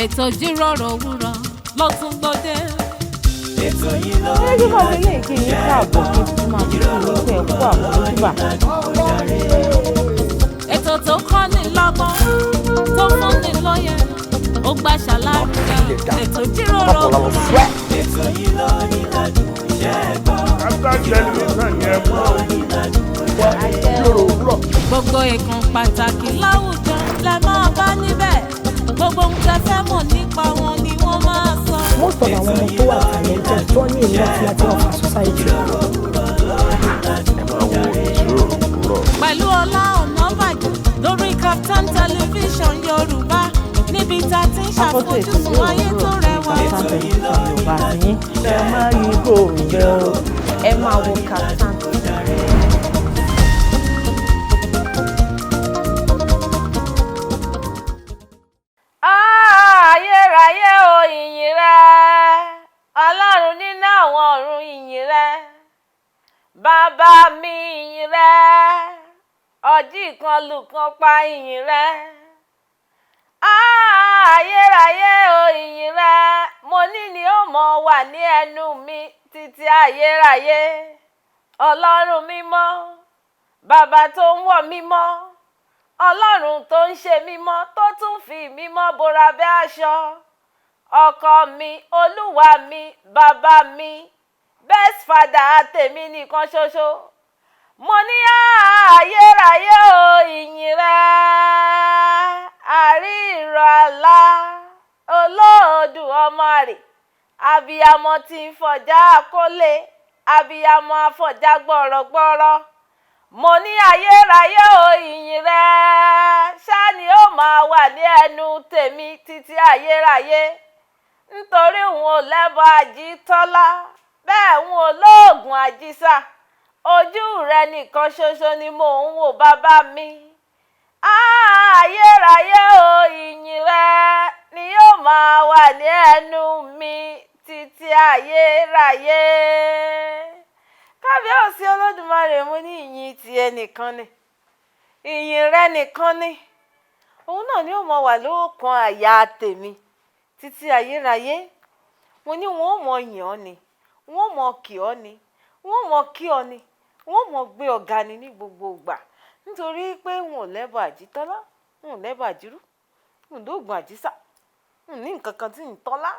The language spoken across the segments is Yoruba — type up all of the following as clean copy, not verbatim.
ètò ìjíròrò òwúrọ̀ ló tún gbòde. ètò yìí ló ń kí wọ́n fi lè kí yín káàbọ̀ kí n máa fi kí yín pé ẹ̀kú àmójúbà. ètò tó kọ́ ni lọ́gbọ́n tó fún ni lóye ó gbà ṣàlàyé ètò ìjíròrò òwúrọ̀. ètò yìí ló ń ìlànà iṣẹ́ gbọ́. gbogbo ìkan pàtàkì láwùjọ lẹ máa bá níbẹ̀ gbogbo ohun tẹ́ fẹ́ mọ̀ nípa wọn ni wọ́n máa sọ. most of àwọn ọmọ tó wà talented tó ní ìlú àti láti ọ̀fà society. pẹ̀lú Ọlá Ọ̀nàbàjọ lórí Kaftan television Yorùbá níbi tá a ti ń ṣàfojúsùn ayé tó rẹwà. Kaftan television Yorùbá yín ẹ máa rí ibò ǹjẹ́ o ẹ máa wo Kaftan. ayérayé o ìyìn rẹ Ọlọ́run nínú àwọn ọ̀run ìyìn rẹ bàbá mi ìyìn rẹ ọjí kan lùkan pa ìyìn rẹ ayérayé o ìyìn rẹ mo ní ni ó mọ wà ní ẹnu mi títí ayérayé Ọlọ́run mímọ́ bàbá tó ń wọ̀ mímọ́ Ọlọ́run tó ń ṣe mímọ́ tó tún fi mímọ́ bora bí aṣọ ọkọ mi olúwa mi bàbá mi best father tèmi nìkan ṣoṣo mo ní ayérayé o ìyìn rẹ àrí ìrọ̀ àlá olóòdù ọmọ rẹ̀ abiyamọ tí ń fọjá kólé abiyamọ afọjá gbọ̀rọ̀gbọ̀rọ̀ mo ní ayérayé o ìyìn rẹ ṣáà ni ó máa wà ní ẹnu tèmi títí ayérayé nítorí òun ò lẹ́bọ àjítọ́lá bẹ́ẹ̀ òun ò lóògùn àjísà ojú rẹ nìkan ṣoṣo ni mò ń wò bàbá mi ayérayé o ìyìn rẹ ni yóò máa wà ní ẹnu mi títí ayérayé. Kábíyèsí Olódùmarè mo ní ìyìn ti ẹnìkan ni ìyìn rẹ nìkan ni òun náà ni ó mọ wà lóòkan àyà tèmi títí ayérayé mo ní wọn ò mọ yìn ọ́ ni wọn ò mọ kì ọ́ ni wọn ò mọ kí ọ ni wọn ò mọ gbé ọ̀gá ni ní gbogbo ìgbà nítorí pé wọn ò lẹ́bọ àjítọ́lá wọn ò lẹ́bọ àjírú wọn ò dóògùn àjísà wọn ò ní nǹkan kan tí ń tọ́lá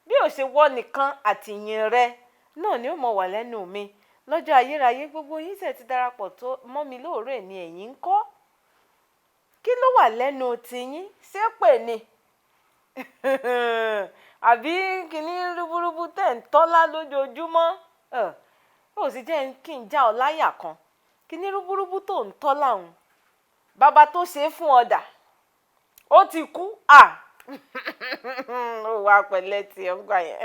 bí ò ṣe wọ́ nìkan àtìyìn rẹ náà ni ó mọ wà lẹ́nu mi lọ́jọ́ ayérayé gbogbo yín ṣe ti darapọ̀ tó mọ́ mi lóòrè ni ẹ̀yin ń kọ́ kí ló wà lẹ́nu tiyín ṣé pè ní àbí kíní rúbúrúbú tẹ̀ ń tọ́lá lójoojúmọ́ ó sì jẹ́ kí n já ọ láyà kan kíní rúbúrúbú tó ń tọ́lá òun bàbá tó ṣe é fún ọ̀dà ó ti kú ó wá pẹ̀lẹ́ tí ó ń gbà yẹn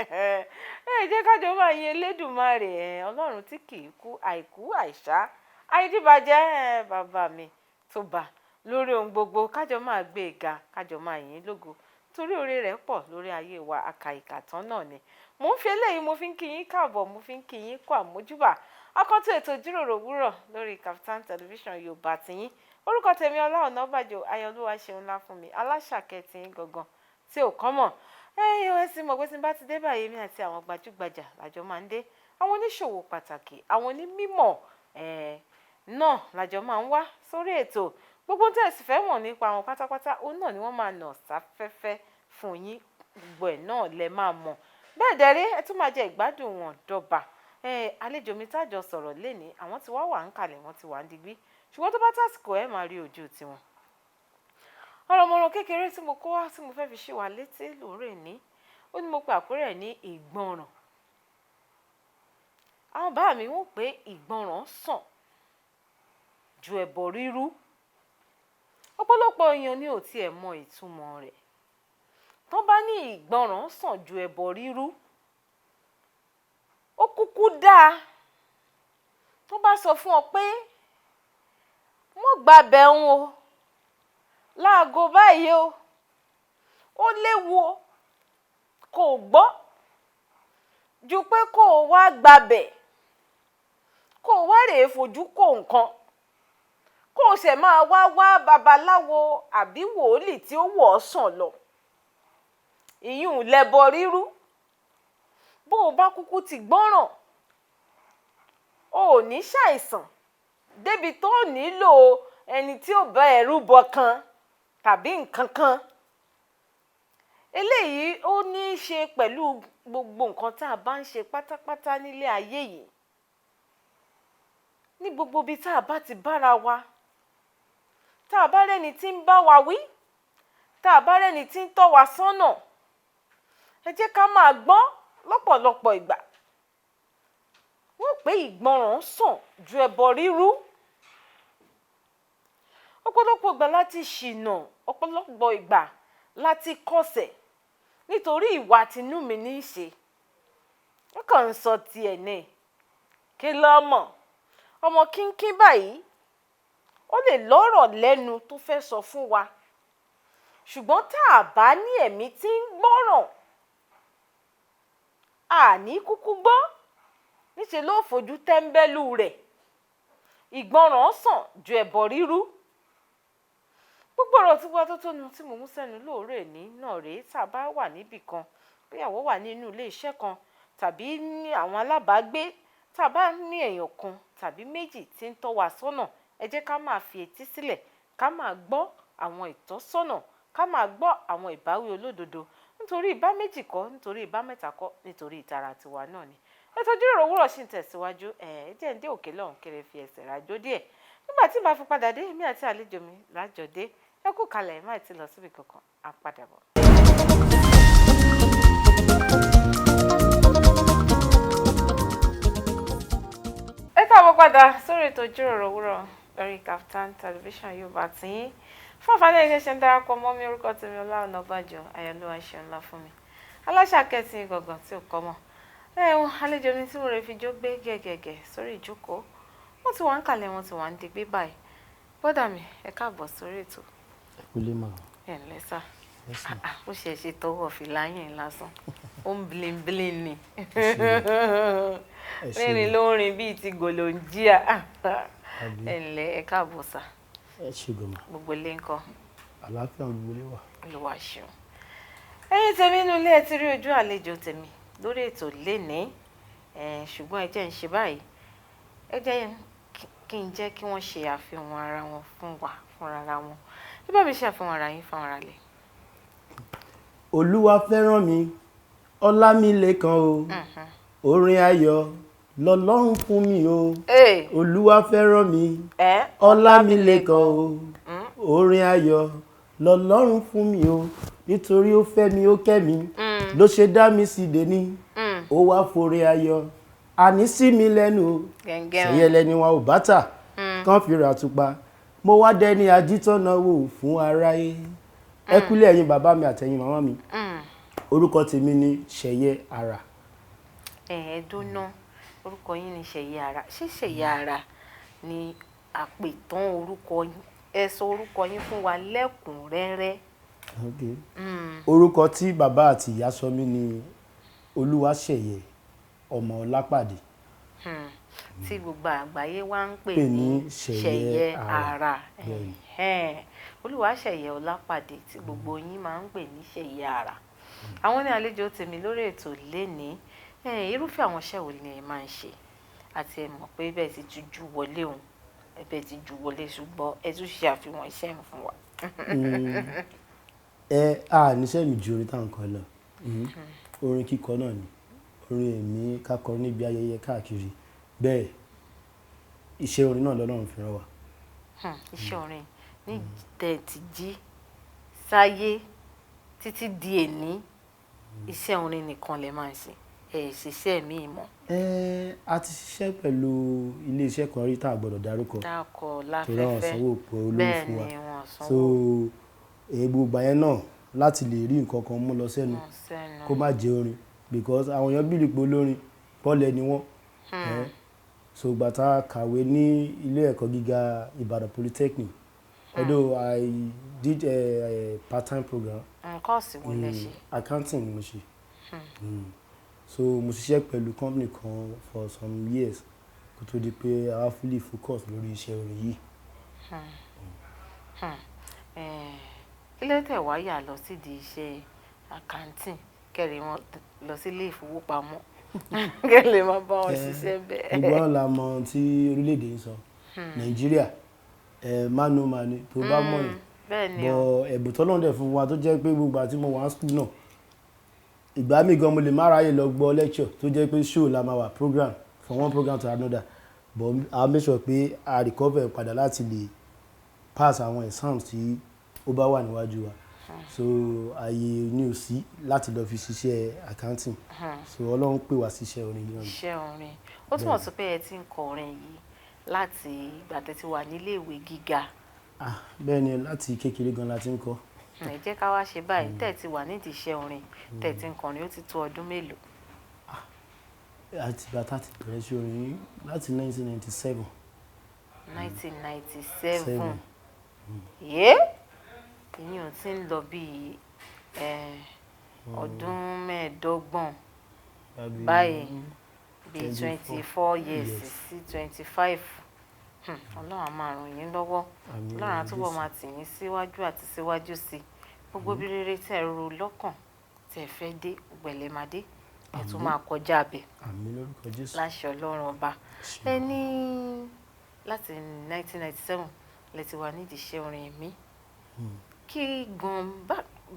jẹ́ kájọ máa yin Elédùmarè Ọlọ́run tí kì í kú àìkú àìṣá àìdíbàjẹ́ bàbá mi tó bá lórí ohun gbogbo kájọ máa gbé e ga kájọ máa yìn lógo torí oore rẹ̀ pọ̀ lórí ayé wa àkàìkà tán náà ni mo ń fi eléyìí mo fi ń kí yín káàbọ̀ mo fi ń kí yín kú àmójúbà akọ́tún ètò ìjíròrò òwúrọ̀ lórí Kaftan television Yorùbá tiyín orúkọ tèmi Ọlá Ọ̀nàbàjọ ayọ̀lúwa ṣeun ńlá fún mi aláṣàkẹ́ tiyín gangan tí ò kọ́ mọ̀ ẹ sì mọ̀ pé tí n bá ti dé báyìí mi àti àwọn gbajúgbajà làjọ máa ń dé àwọn oníṣòwò pàtàkì àwọn onímọ̀ náà làjọ máa ń wá sórí ètò gbogbo tẹ́ ẹ sì fẹ́ mọ̀ nípa àwọn pátápátá òun náà ni wọ́n máa nà sáfẹ́fẹ́ fún yín gbogbo ẹ̀ náà lẹ máa mọ̀ bẹ́ẹ̀ dẹ̀rẹ́ ẹ tún máa jẹ ìgbádùn wọn dọ́ba àlejò mi tájọ sọ̀rọ̀ lénìí àwọn tí wá wà ń kalẹ̀ wọ́n ti wà ń digbí ṣùgbọ́n tó bá tásìkò ẹ máa rí ojú tiwọn ọ̀rọ̀ mọ̀ràn kékeré tí mo kó wá tí mo fẹ́ fi ṣe wà létí lóòrè ní ó ní mo pe àkórí ẹ̀ ní ìgbọràn àwọn bá mi wọ́n pé ìgbọràn sàn ju ẹbọ rírú ọ̀pọ̀lọpọ̀ èèyàn ni ò tiẹ̀ mọ ìtumọ̀ rẹ̀ tó bá ní ìgbọràn sàn ju ẹbọ rírú ó kúkú dáa tó bá sọ fún ọ pé mo gbàbẹ̀ ń o láago báyìí o ó léwu o kò gbọ́ ju pé kó o wá gbàbẹ̀ kó o wá rèé fojú kó nǹkan kó o ṣẹ̀ máa wá babaláwo àbí wòlíì tí ó wọ̀ ọ́ sàn lọ ìyún lẹ́bọ rírú bó o bá kúkú ti gbọ́ràn o ò ní ṣàìsàn débi tó nílò ẹni tí ó bá ẹ rúbọ kan tàbí nǹkan kan eléyìí ó ní í ṣe pẹ̀lú gbogbo nǹkan tá a bá ń ṣe pátápátá nílé ayé yìí ní gbogbo ibi tá a bá ti bára wa tá a bá rẹ́ni tí ń bá wa wí tá a bá rẹ́ni tí ń tọ́ wa sọ́nà ẹ jẹ́ ká máa gbọ́ lọ́pọ̀lọpọ̀ ìgbà wọ́n pé ìgbọràn sàn ju ẹbọ rírú ọ̀pọ̀lọpọ̀ ìgbà láti ṣìnà ọ̀pọ̀lọpọ̀ ìgbà láti kọsẹ̀ nítorí ìwà tinú mi ní í ṣe wọ́n kàn ń sọ tiẹ̀ ní kí lọ́mọ ọmọ kínkín báyìí ó lè lọ́rọ̀ lẹ́nu tó fẹ́ sọ fún wa ṣùgbọ́n tá a bá ní ẹ̀mí tí ń gbọ́ràn àní kúkú gbọ́ níṣẹ́ ló fojú tẹ́ńbẹ́lú rẹ̀ ìgbọràn sàn ju ẹbọ rírú gbogbo ọ̀rọ̀ tí wọ́n tó nu tí mo mú sẹ́nu lóòrè ní náà rèé tá a bá wà níbì kan bóyáwó wà nínú ilé iṣẹ́ kan tàbí ní àwọn alábàágbé tá a bá ní èèyàn kan tàbí méjì tí ń tọ́ wa sọ́nà ẹ jẹ́ ká máa fi etí sílẹ̀ ká máa gbọ́ àwọn ìtọ́sọ́nà ká máa gbọ́ àwọn ìbáwí olódodo nítorí ìbá méjì kọ́ nítorí ìbá mẹ́ta kọ́ nítorí ìtara tiwa náà ni ètò ìjíròrò òwúrọ̀ sì ń tẹ̀síwájú jẹ́ ń dé òkè lọ́hùn kéré fi ẹsẹ̀ rájò díẹ̀ nígbà tí màá fi padà dé èmi àti àlejò mi lájọdé ẹ kú kalẹ̀ má ti lọ síbi kankan á padà bọ̀. ẹ káàbọ̀ padà sórí ètò ìjíròrò òwúrọ̀ lórí Kaftan television Yorùbá tí fún àǹfààní ẹ̀ṣẹ̀ ṣe ń darapọ̀ mọ́ mi orúkọ tèmi Ọlá Ọ̀nàbàjọ́ ayọ̀lúwa ṣe ńlá fún mi aláṣà kẹsìn gbọ̀ngàn tí ò kọ́ mọ́ ẹ̀hún àlejò mi tí mo rẹ̀ fi jó gbé gẹ̀gẹ̀gẹ̀ sórí ìjókòó wọ́n ti wà ń kalẹ̀ wọ́n ti wà ń digbé báyìí bọ́dà mi ẹ káàbọ̀ sórí ètò. ẹ kúlé mà. ẹ ǹlẹ́ sà ó ṣe ṣe tọwọ́ fìlà yẹn lásán ó ń blinblin ni rìnrìn ló ń rìn bíi ti gòlòǹjíà ẹ ǹlẹ́ ẹ káàbọ̀ sà. ẹ ṣe gbọmọ. gbogbo ilé ń kọ́. àlàáfíà gbogbo ilé wà. Olúwa ṣeun. ẹ̀yin tèmi inú ilé ẹ ti rí ojú àlejò tèmi lórí ètò lénìí ṣùgbọ́n ẹ jẹ́ ń ṣe báyìí ẹ jẹ́ kí n jẹ́ kí wọ́n ṣe àfihàn ara wọn fún wa fúnra wọn bí bá mi ṣe àfihàn ara yín fún ara lẹ̀. Olúwafẹ́rànmi Ọlámilékan o orin ayọ̀ lọ́lọ́run fún mi o Olúwafẹ́rànmi Ọlámilékan o orin ayọ̀ lọ́lọ́run fún mi o nítorí ó fẹ́ mi ó kẹ́ mi ló ṣe dá mi sí dèní ó wá forí ayọ̀ àní sí mi lẹ́nu o ṣẹ̀yẹ lẹ́ni wọn ò bá tà kán fi rà tupa mo wá dẹni ajítọ́nà wò fún aráyé ẹ kúlẹ̀ ẹ̀yin bàbá mi àtẹ̀yin màmá mi orúkọ tèmi ni Ṣẹ̀yẹ Àrà. Dúná orúkọ yín ni Ṣẹ̀yẹ Àrà ṣé Ṣẹ̀yẹ Àrà ni àpètàn orúkọ yín ẹ sọ orúkọ yín fún wa lẹ́kùnrẹ́rẹ́. orúkọ tí bàbá àti ìyá sọ mí ni Olúwaṣẹ̀yẹ ọmọ Ọlápàdé tí gbogbo àgbáyé wá ń pè ní Ṣẹ̀yẹ Àrà Olúwaṣẹ̀yẹ Ọlápàdé tí gbogbo yín máa ń pè ní Ṣẹ̀yẹ Àrà àwọn ní àlejò tèmi lórí ètò lénìí irúfẹ́ àwọn iṣẹ́ wo ni ẹ máa ń ṣe àti ẹ mọ̀ pé bẹ́ẹ̀ ti ju wọlé òun ẹbẹ̀ ti ju wọlé ṣùgbọ́n ẹ tún ṣe àfihàn iṣẹ́ ń fún wa. níṣẹ́ mi ju orin táwọn kan lọ orin kíkọ náà ni orin èmi kákọrin níbi ayẹyẹ káàkiri bẹ́ẹ̀ iṣẹ́ orin náà lọ́lọ́run fi rán wa. iṣẹ́ orin ní tẹ̀tí jí sáyé títí di èní iṣẹ́ orin nìkan lè máa ṣe ṣiṣẹ́ mi mọ́. a ti ṣiṣẹ́ pẹ̀lú iléeṣẹ́ kan rí tá a gbọ́dọ̀ dárúkọ láfẹ́fẹ́ tó ráwọn sanwó òpó olówó fún wa so gbogbo àyẹn náà láti lè rí nǹkan kan mú lọ sẹ́nu kó má jẹ́ orin because àwọn èèyàn bí ìpò olórin bọ́ọ̀lù ni wọ́n so ìgbà tá a kàwé ní ilé ẹ̀kọ́ gíga Ìbàdàn Polytechnic although I did a part-time program. Kọ́ọ̀sì wo lẹ ṣe? Accounting mo ṣe. So mo ṣiṣẹ́ pẹ̀lú company kan for some years kó tó di pé I fully focus lórí iṣẹ́ orin yìí. Kí ló tẹ̀ wá yà lọ sídìí iṣẹ́ accounting kẹ́rì wọn lọ sí ilé ìfowópamọ́ kẹ́rì lè máa bá wọn ṣiṣẹ́ bẹ́ẹ̀. gbogbo àwọn la mọ tí orílẹ̀-èdè ń sọ Nàìjíríà manu tó bá mọ̀ yìí bọ̀ ẹ̀bùn tọ́lọ́run dẹ̀ fún wa tó jẹ́ pé gbogbo àti mo wà ní school náà ìgbà mi gan mo lè má ráyè lọ gbọ́ lecture tó jẹ́ pé show la máa wà program from one program to another but I make sure pé a recover padà láti lè pass àwọn exams tí ó bá wà níwájú wa so ààyè ní òsì láti lọ fi ṣiṣẹ́ accounting so Ọlọ́run pè wá síṣẹ́ orin yìí. iṣẹ́ orin ó túmọ̀ sí pé ẹ ti ń kọ orin yìí láti ìgbà tẹ́ ti wà nílé ìwé gíga. bẹ́ẹ̀ ni láti kékeré gan la ti ń kọ. ẹ jẹ́ ká wá ṣe báyìí tẹ́ ti wà nídìí iṣẹ́ orin tẹ́ ti ń kọrin ó ti tó ọdún mélòó. àti bàtà ti bẹ̀rẹ̀ sí orin yìí láti 1997. 1997 yé ìyẹn ò ti ń lọ bíi ọdún mẹ́ẹ̀ẹ́dọ́gbọ̀n báyìí bíi 24 years sí 25 Ọlọ́run á máa ràn yín lọ́wọ́ Ọlọ́run á túbọ̀ máa tì yín síwájú àti síwájú sí gbogbo bí rere tẹ́ ro lọ́kàn tẹ́ fẹ́ dé gbẹ̀lẹ́ máa dé ẹ̀ tún máa kọjá abẹ láṣẹ Ọlọ́run ọba. ẹ ní láti 1997 lẹ ti wà nídìí iṣẹ́ orin mi kí gan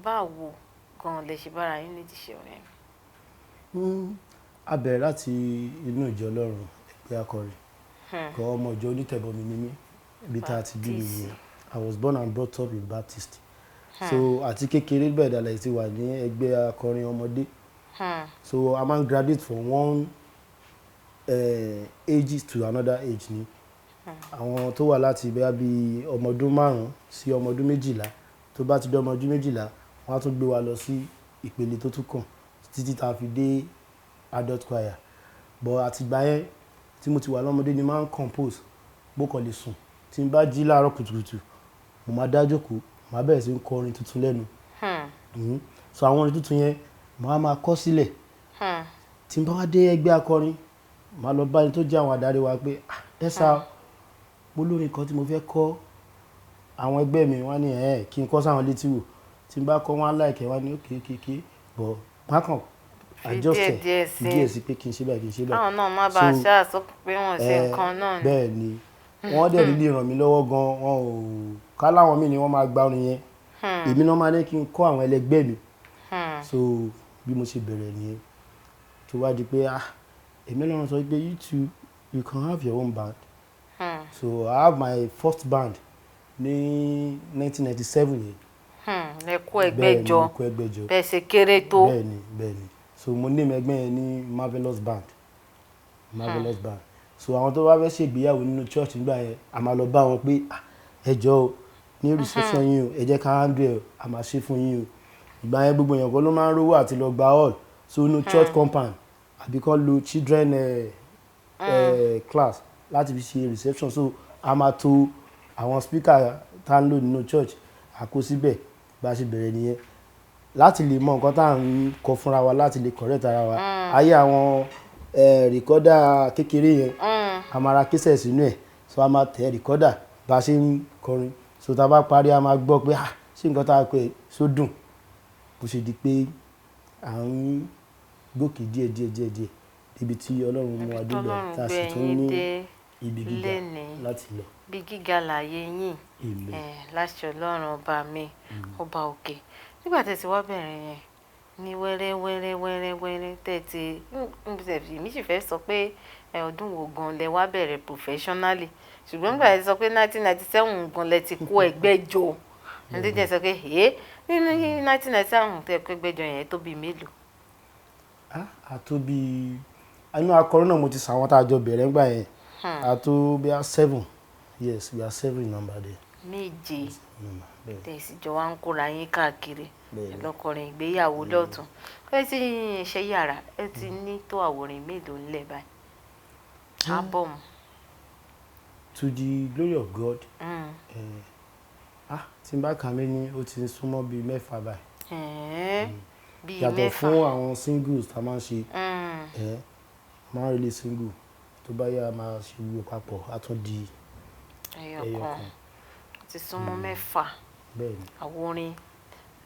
báwo gan lẹ ṣe bára yín nídìí iṣẹ́ orin mi. a bẹ̀rẹ̀ láti inú ìjọ Ọlọ́run ẹgbẹ́ akọrin kọ ọmọ ìjọ onítẹ̀bọmi ní mí ibi tá a ti bí mi I was born and brought up in Baptist so àti kékeré bẹ́ẹ̀ dalẹ̀ ti wà ní ẹgbẹ́ akọrin ọmọdé so a máa ń graduate from one age to another age ni àwọn tó wà láti bẹ́ẹ̀ bí ọmọ ọdún 5 sí ọmọ ọdún 12 tó bá ti dé ọmọ ọdún 12 wọ́n á tún gbé wa lọ sí ìpele tó tún kàn títí tá a fi dé adult choir but àtìgbà yẹn tí mo ti wà lọ́mọdé ni máa ń compose bó kàn lè sùn tí n bá jí láàárọ̀ kùtùkùtù mo máa dá jókòó màá bẹ̀rẹ̀ sí ń kọ orin tuntun lẹ́nu so àwọn orin tuntun yẹn màá máa kọ sílẹ̀ tí n bá wá dé ẹgbẹ́ akọrin màá lọ bá ẹni tó jẹ́ àwọn adarí wa pé ẹ sá mo lórin kan tí mo fẹ́ kọ́ àwọn ẹgbẹ́ mi wọ́n ní kí n kọ́ sáwọn létí wò tí n bá kọ́ wọn láìkẹ́ wọ́n ní òkè bọ̀ má kàn àjọsẹ̀ díẹ̀ sí pé kí n ṣe báyìí kí n ṣe báyìí. àwọn náà má bàa ṣáàsọ pé wọ́n ṣe nǹkan náà ni. bẹ́ẹ̀ ni wọ́n dẹ̀ lílé ràn mí lọ́wọ́ gan-an wọn ò ká láwọn míì ni wọ́n máa gba orin yẹn èmi náà máa ní kí n kọ́ àwọn ẹlẹgbẹ́ mi so bí mo ṣe bẹ̀rẹ̀ nìyẹn tó wá di pé èmi náà sọ pé you can have your own band so I have my first band ní 1997 yẹn. ẹ̀kọ́ ẹgbẹ́jọ bẹ́ẹ̀ ṣe kéré tó. bẹ́ẹ̀ni so mo name ẹgbẹ́ yẹn ní Marvelous Band so àwọn tó bá fẹ́ ṣègbéyàwó nínú church nígbà yẹn a máa lọ bá wọn pé ẹ jọ̀ọ́ o ní reception yín o ẹ jẹ́ ká handle ẹ̀ a máa ṣe fún yín o ìgbà yẹn gbogbo èèyàn kan ló máa ń rówó àti lọ gba hall so no church compound àbí kan lo children class láti fi ṣe reception so a máa to àwọn speaker tá ń lò nínú church àkó síbẹ̀ bá a ṣe bẹ̀rẹ̀ nìyẹn láti lè mọ nǹkan tá à ń kọ fúnra wa láti lè correct ara wa ayé àwọn rìkọ́dà kékeré yẹn a máa ra késẹ̀ sínú ẹ̀ so a máa tẹ̀ rìkọ́dà bá a ṣe ń kọrin so tá a bá parí a máa gbọ́ pé ṣé nǹkan tá a pè so dùn bó ṣe di pé à ń gòkè díẹ̀ ibi tí Ọlọ́run mú wa débẹ̀ tá a sì tún ní ibi gíga láti lọ. bí gíga láyé yín láṣẹ Ọlọ́run ọba mi ọba òkè nígbà tẹ́ ti wá bẹ̀rẹ̀ yẹn ní wẹ́rẹ́ tẹ́tí mi sì fẹ́ sọ pé ọdún wo gan lẹ wá bẹ̀rẹ̀ professionally ṣùgbọ́n nígbà tí sọ pé 1997 gan lẹ ti kó ẹgbẹ́ jọ ní tí sọ pé nínú 1997 tẹ́ kó ẹgbẹ́ jọ yẹn tó bí mélòó. àtó bí inú akọrin náà mo ti sàwọn tá a jọ bẹ̀rẹ̀ ńgbà yẹn àtó bí a 7 yes we are 7 number there. méje tẹ̀sí jọ wá ń kóra yín káàkiri lọ́kọrin ìgbéyàwó lọ́tún ẹ ti ṣe yàrá ẹ ti ní tó àwòrán mélòó ńlẹ̀ báyìí ábọ̀mù. To the glory of God tí n bá kà mí ní ó ti súnmọ́ bíi 6 báyìí yàtọ̀ fún àwọn singles tá a máa ń ṣe máa ń release single tó bá yá máa ṣe gbogbo papọ̀ á tún di ẹyọkan ti súnmọ́ 6 àwòrán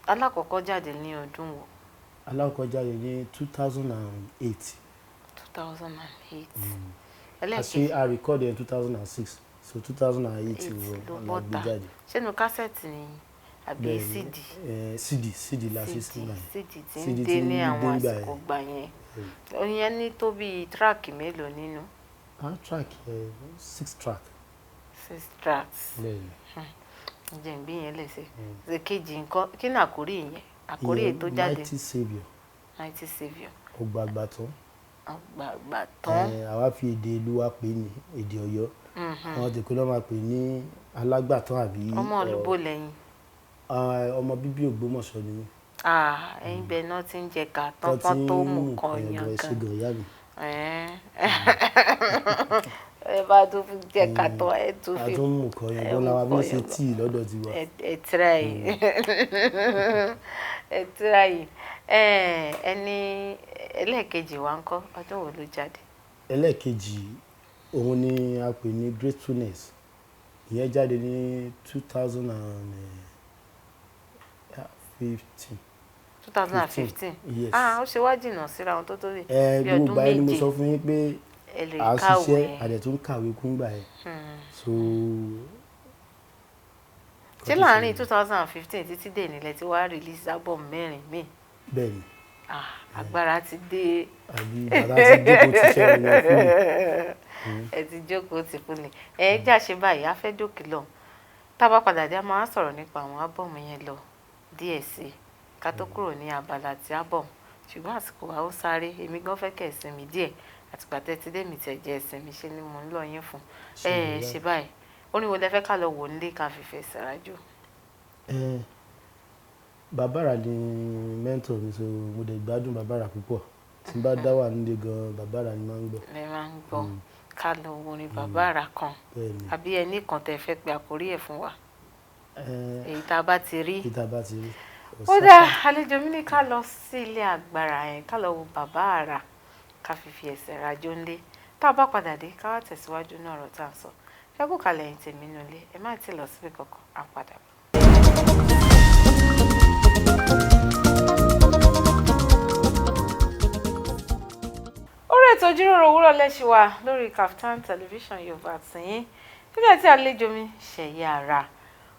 alákọ̀ọ́kọ́ jáde ní ọdún wo. alákọ̀ọ́kọ́ jáde ní 2008. 2008. Àṣé a record in 2006 so 2008 ni wọ́n gbé jáde. Ṣé nu kásẹ̀tì ni àbí CD la ṣe sí náà. CD tí ń dé ní àwọn àsìkò gbà yẹn. Oyin ní tó bí track mélòó nínú? Track 6 track. 6 tracks. Ǹjẹ́ ń bí yẹn lè ṣe. Ṣé kejì nǹkan kí ni àkórí yẹn? Àkórí ètò jáde. Mighty Saviour. Mighty Saviour. Ọgbàgbà tán. Ọgbàgbà tán. Àwa fi èdè ìlú wa pè ní èdè Ọ̀yọ́. Àwọn tèkó ló máa pè ní alágbàtán àbí. Ọmọ olúbó lẹ́yìn. Ọmọ bíbí Ògbómọ̀ṣọ́ ni mí. Ẹ̀yin bẹ́ẹ̀ náà ti ń jẹ ká tán tó mú kan yan kan. Ẹ bá tó fi jẹ ká tán ẹ tó fi. A tó mú kan yan bọ́lá wa bí ó ṣe tíì lọ́dọ̀ tiwa. Ẹ tíráyì. Ẹ tíráyì. Ẹni ẹlẹ́ẹ̀kejì wa ń kọ́ ọdún wo ló jáde? Ẹlẹ́ẹ̀kejì òun ni a pè ní Gratefulness. Ìyẹn jáde ní 2015. 2015. Yes. Ó ṣe wá jìnnà síra wọn tó tó lè. Gbogbo ayé ni mo sọ fún yín pé à ń ṣiṣẹ́ àdẹ̀ tó ń kàwé kúngbà yẹn. So. Ṣé láàárín 2015 títí dé nílẹ̀ tí wàá release album mẹ́rin míì? Bẹ́ẹ̀ni. Agbára ti dé. Àbí bàbá ti jókòó ti ṣẹ́ ẹ̀yẹ fún mi. Ẹ ti jókòó ti fún mi. Já ṣe báyìí a fẹ́ dókè lọ. Tá bá padà dé a máa sọ̀rọ̀ nípa àwọn ábọ̀mù yẹn lọ díẹ̀ sí ká tó kúrò ní abala ti ábọ̀mù. Ṣùgbọ́n àsìkò wa ó sáré èmi gan fẹ́ kẹ́ ìsinmi díẹ̀ àtìgbà tẹ́ ti dé mi tẹ̀ jẹ́ ìsinmi ṣe ni mò ń lọ yín fún. Ṣe báyìí orin wo lẹ fẹ́ ká lọ wò nílé ká fìfẹ́ sàrájò? Bàbára ni mentor mi so mo dẹ̀ gbádùn Bàbára púpọ̀. Tí n bá dá wà nílé gan Bàbára ni máa ń gbọ́. Ẹ máa ń gbọ́ ká lọ wo orin Bàbára kan àbí ẹni kan tẹ́ fẹ́ pe àkórí ẹ̀ fún wa? Èyí tá a bá ti rí. Èyí tá a bá ti rí. Ó dá àlejò mi ní ká lọ sí ilé agbára yẹn ká lọ wo Bàbára ká fìfì ẹsẹ̀ rajò ńlé. Tá a bá padà dé ká wá tẹ̀síwájú ní ọ̀rọ̀ tá à ń sọ. Ẹ kú kalẹ̀ yín tèmi nulẹ̀ ẹ má ti lọ síbi kankan á padà bọ̀. Orí ètò ìjíròrò òwúrọ̀ lẹ́ṣin wa lórí Kaftan television Yorùbá tìyín nígbà tí àlejò mi Ṣẹ̀yẹ Àrà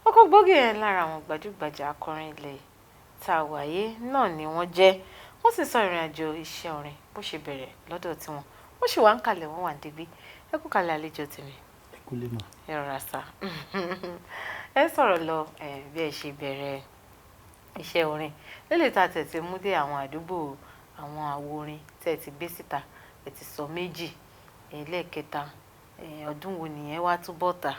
ọkọ̀ gbòógì yẹn lára àwọn gbajúgbajà akọrin ilẹ̀ tá a wáyé náà ni wọ́n jẹ́ wọ́n sì sọ ìrìn àjò iṣẹ́ orin bó ṣe bẹ̀rẹ̀ lọ́dọ̀ tiwọn wọ́n sì wá ń kalẹ̀ wọ́n wà débi ẹ kú kalẹ̀ àlejò tèmi. Ẹ kú lè mọ̀. Ẹ rọra sá ẹ sọ̀rọ̀ lọ bí ẹ ṣe bẹ̀rẹ̀ iṣẹ́ orin lélẹ̀ tá a tẹ̀sí mú dé àwọn àdúgbò àwọn àwo orin tẹ̀ ti gbé síta ẹ ti sọ méjì ẹlẹ́ẹ̀kẹta ọdún wo nìyẹn wá túbọ̀ ta?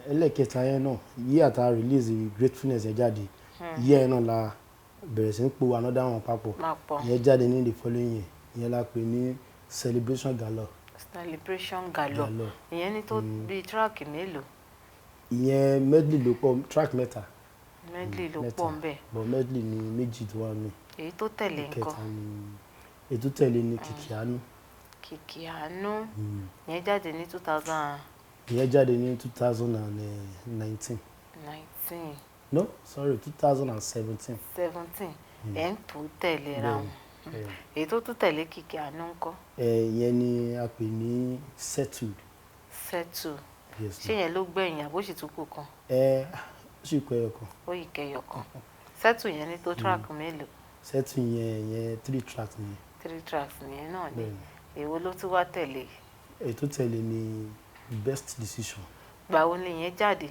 Ẹlẹ́ẹ̀kẹta yẹn náà yí àtà release Gratefulness yẹn jáde yí ẹ̀ náà la bẹ̀rẹ̀ sí ń po another one papọ̀ ìyẹn jáde ní the following year ìyẹn la pè ní Celebration Galore. Celebration Galore ìyẹn ní tó bíi track mélòó? Ìyẹn medley ló pọ̀ track mẹ́ta. Medley ló pọ̀ ń bẹ̀. but medley ni méjì tó wà nù. Èyí tó tẹ̀lé ńkọ́? Èyí tó tẹ̀lé ni Kìkì Àánú. Kìkì Àánú ìyẹn jáde ní 2000. Ìyẹn jáde ní 2019. No, sorry, 2017. 17 ẹ̀ ń tó tẹ̀lé ra wọn. Èyí tó tún tẹ̀lé Kìkì Àánú ńkọ́? Ìyẹn ni a pè ní Settled. Settled. Yes. Ṣé yẹn ló gbẹ̀yìn àbó sì tún kù kan? Ó sì kọ ẹyọ kan. Ó yìí kẹyọ kan. Settled yẹn ní tó track mélòó? Settled yẹn 3 tracks nìyẹn. 3 tracks nìyẹn náà ni. Èwo ló tún wá tẹ̀lé? Èyí tó tẹ̀lé ni Best Decision. Gbà wo ni ìyẹn jáde?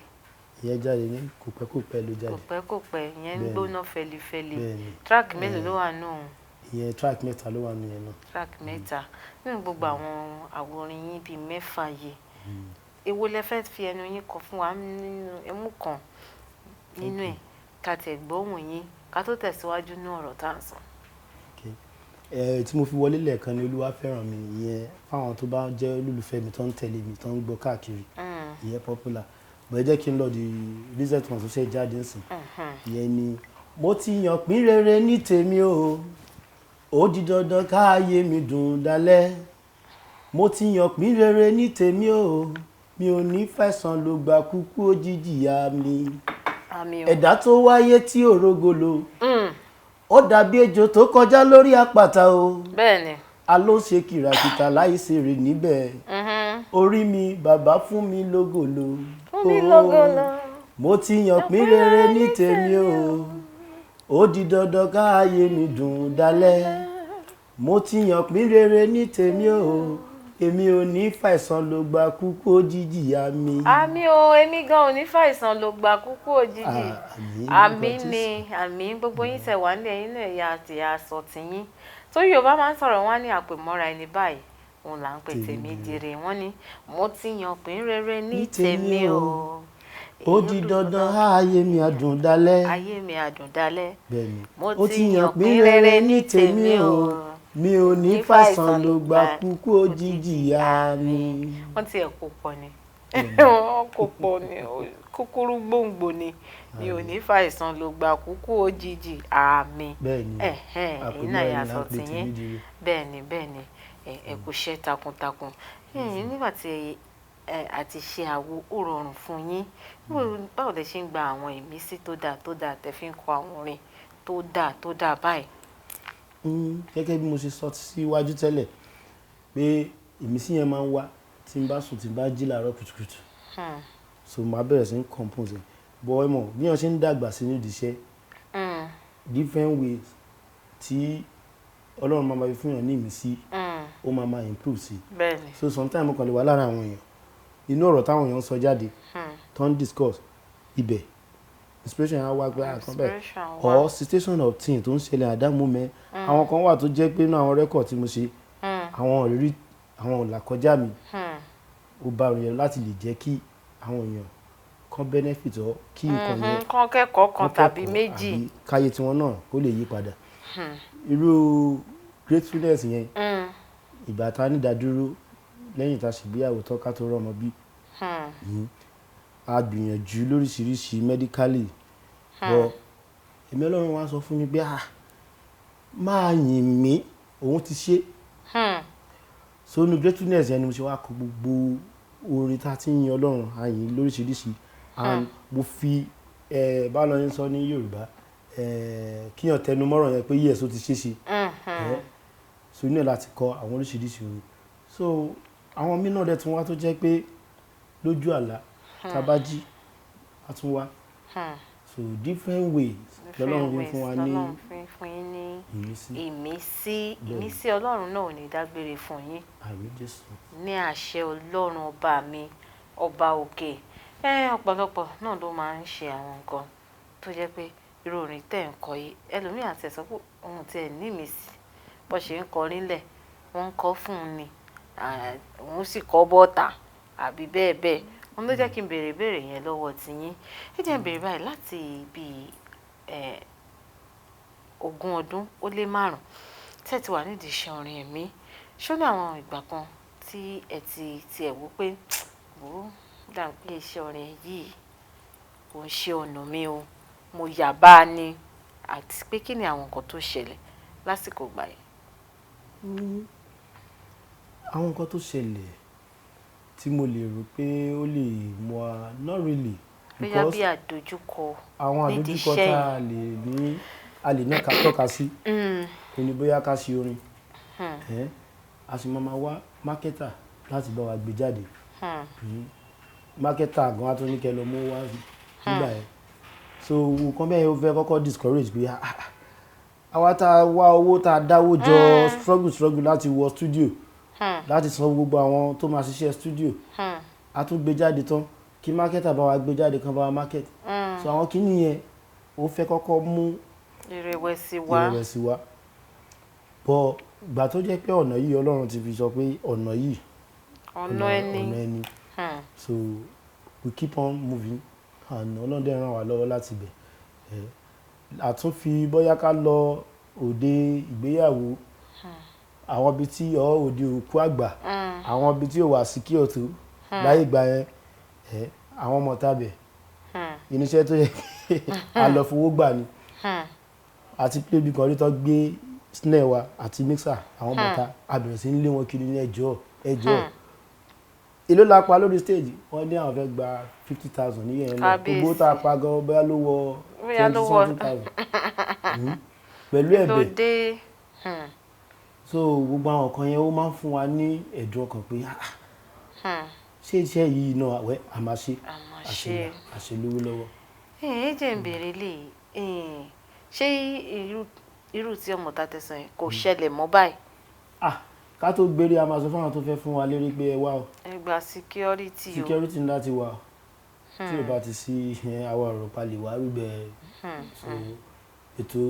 Ìyẹn jáde ní kòpẹ́kòpẹ́ ló jáde. Kòpẹ́kòpẹ́ ìyẹn ń gbóná fẹlifẹli. Track mélòó ló wà nù? Ìyẹn track mẹ́ta ló wà nù yẹn náà. Track mẹ́ta nínú gbogbo àwọn àwòrán yín bíi mẹ́fà yìí èwo lẹ fẹ́ fi ẹnu yín kọ fún wa nínú ẹmú kan nínú ẹ̀ ká tẹ̀ gbóhùn yín ká tó tẹ̀síwájú ní ọ̀rọ̀ tá à ń sọ. Tí mo fi wọlé lẹ́ẹ̀kan ní Olúwafẹ́ràn mi ìyẹn fáwọn tó bá jẹ́ olólùfẹ́ mi tó ń tẹ̀lé mi tó ń gbọ́ káàkiri ìyẹn popular bọ̀ ẹ jẹ́ kí n lọ di recent one tó ṣe jáde nsìn ìyẹn ni mo ti yàn pín rere ní tèmi o ó di dandan káàyè mi dùn dálẹ̀ mo ti yàn pín rere ní tèmi o mi ò ní fẹ̀sán ló gba kúkú òjijì ya mi ẹ̀dá tó wáyé tí ò rógolo ó dàbí ejò tó kọjá lórí àpáta o. bẹ́ẹ̀ni. a ló ṣe kìràkìtà láìsí rè níbẹ̀. orí mi bàbá fún mi lógolo. fún mi lógolo. mo ti yàn pín rere ní tèmi o. ó di dandan ká ayé mi dùn dálẹ̀. mo ti yàn pín rere ní tèmi o. èmi ò ní fàìsàn ló gba kúkú òjijì àmì. àmì o èmi gan ò ní fàìsàn ló gba kúkú òjijì. àmì ni àmì gbogbo yín tẹ́ wà ní ẹ̀yin náà ẹ̀yà àti àsọ tìyín. torí Yorùbá máa ń sọ̀rọ̀ wọ́n ní àpèmọ́ra ẹni báyìí òun là ń pè tèmi dire wọ́n ní mo ti yàn pín rere ní tèmi o. ó di dandan ayé mi adùn dálẹ̀. ayé mi adùn dálẹ̀. bẹ́ẹ̀ni mo ti yàn pín rere ní tèmi o. mi ò ní fàìsàn ló gba kúkú òjijì àmì. wọ́n ti ẹ̀ kó pọ̀ ni wọ́n kó pọ̀ ni kúkúrú gbòǹgbò ni mi ò ní fàìsàn ló gba kúkú òjijì àmì. bẹ́ẹ̀ni ẹ̀yin náà yàtọ̀ tìyín bẹ́ẹ̀ni ẹ kò ṣe takuntakun nígbà tí àti ṣe àwo ó rọrùn fún yín báwo lẹ ṣe ń gba àwọn ìmísí tó dáa tẹ́ fi ń kọ àwọn orin tó dáa báyìí. gẹ́gẹ́ bí mo ṣe sọ síwájú tẹ́lẹ̀ pé ìmísí yẹn máa ń wá tí n bá sùn tí n bá jí làárọ̀ kùtùkùtù so màá bẹ̀rẹ̀ sí ń compose bọ́ ẹ mọ̀ bí wọ́n ṣe ń dàgbà sí nídìí iṣẹ́ different ways tí Ọlọ́run máa fi fún yàn ní ìmísí ó máa improve sí so sometimes mo kàn lè wà lára àwọn èèyàn inú ọ̀rọ̀ táwọn èèyàn ń sọ jáde tó ń discuss ibẹ̀ inspiration yẹn á wá pé àkàn bẹ́ẹ̀ or situation of thing tó ń ṣẹlẹ̀ at that moment àwọn kan wà tó jẹ́ pé inú àwọn record tí mo ṣe àwọn ìrírí àwọn ìlàkọjá mi ó bá rìn yẹn láti lè jẹ́ kí àwọn èèyàn kan benefit ọ kí nǹkan yẹn kan kẹ́kọ̀ọ́ kan tàbí méjì káyé tiwọn náà kó lè yí padà irú gratefulness yẹn ìgbà tá a ní ìdádúró lẹ́yìn tá a ṣègbéyàwó tó ká tó rọ́mọ bí a gbìyànjú lóríṣiríṣi medically bọ́ èmi Ọlọ́run wá sọ fún mi pé máa yìn mí òun ti ṣe so nu gratefulness yẹn ni mo ṣe wá kọ gbogbo orin tá a ti ń yin Ọlọ́run a yìn lóríṣiríṣi and mo fi báwo ló ń sọ ní Yorùbá kíyàn tẹnu mọ́rọ̀ yẹn pé yes ó ti ṣe ṣe so inú ẹ̀ láti kọ àwọn oríṣiríṣi orin so àwọn mí náà dẹ̀ tún wá tó jẹ́ pé lójú àlá tabají a tún wá so different ways lọ́lọ́run fi fún wa ní ìmísí Ọlọ́run náà ò ní dágbére fún yín ní àṣẹ Ọlọ́run ọba mi ọba òkè ọ̀pọ̀lọpọ̀ náà ló máa ń ṣe àwọn nǹkan tó jẹ́ pé irú orin tẹ̀ ń kọ yìí ẹlòmíì àti ẹ̀sọ́ pé òun tiẹ̀ ní ìmísí bó ṣe ń kọrin lẹ̀ wọ́n ń kọ́ fún un ni òun sì kọ́ bọ́ta àbí bẹ́ẹ̀ bẹ́ẹ̀ wọn ló jẹ́ kí n béèrè yẹn lọ́wọ́ tiyín ẹ jẹ́ n béèrè báyìí láti bíi 20 ọdún ó lé 5 tẹ́ ti wà nídìí iṣẹ́ orin ẹ̀mí ṣó ní àwọn ìgbà kan tí ẹ ti ẹ̀ wò pé wò ó dà pé iṣẹ́ orin yìí kò ń ṣe ọ̀nà mi o mo yà bá a ní àti pé kí ni àwọn nǹkan tó ṣẹlẹ̀ lásìkò gbà yìí. àwọn nǹkan tó ṣẹlẹ̀ tí mo lè rò pé ó lè mú wa not really because bí àdójúkọ àwọn àdójúkọ tá a lè ní ká tọ́ka sí kò ní bóyá ká ṣe orin a sì máa wá mákẹ́tà láti bá wa gbé jáde mákẹ́tà gan-an tó ní kẹ́ lọ mú wá nígbà yẹn so nǹkan bẹ́ẹ̀ ó fẹ́ kọ́kọ́ discourage pé àwa tá a wá owó tá a dáwó jọ struggle láti wọ studio láti san gbogbo àwọn tó máa ṣiṣẹ́ studio a tún gbé jáde tán kí mákẹ́tà bá wa gbé jáde kan bá wa mákẹ́tì so àwọn kìíní yẹn ó fẹ́ kọ́kọ́ mú ìrẹ̀wẹ̀sì wá bọ́ gbà tó jẹ́ pé ọ̀nà yìí Ọlọ́run ti fi sọ pé ọ̀nà yìí ọ̀nà ẹni so we keep on moving and Ọlọ́run dẹ̀ ràn wá lọ́wọ́ láti bẹ̀ àtúnfi bóyá ká lọ òde ìgbéyàwó àwọn ibi tí òde òkú àgbà àwọn ibi tí ó wà síkíọ̀ tó láyé ìgbà yẹn àwọn ọmọ tábẹ̀ irinṣẹ́ tó yẹ a lọ fowó gbà ni àti plébi kan rí tó gbé snare wa àti mixer àwọn mọ̀ta a bẹ̀rẹ̀ sí ń lé wọn kiri ní ẹjọ́ èló la pa lórí stage wọ́n ní àwọn fẹ́ gba 50,000 ní yẹn lọ gbogbo tá a pa gan bóyá ló wọ 20,000 pẹ̀lú ẹ̀bẹ̀ lóde. So gbogbo àwọn kan yẹn ó máa ń fún wa ní ẹ̀dùn ọkàn pé ṣé iṣẹ́ yìí náà àwẹ́ àmàṣe àṣelówó lọ́wọ́. Jẹ́ ń bèrè lè ṣé irú tí ọmọ ta tẹ̀sán yẹn kò ṣẹlẹ̀ mọ́ báyìí. Ká tó gbére a máa sọ fáwọn tó fẹ́ fún wa lérí pé ẹ wá o. Ẹ gba security o. Security ńlá ti wà tí ò bá ti sí àwọn ọ̀rọ̀ palẹ̀ wá rúbẹ̀ ètò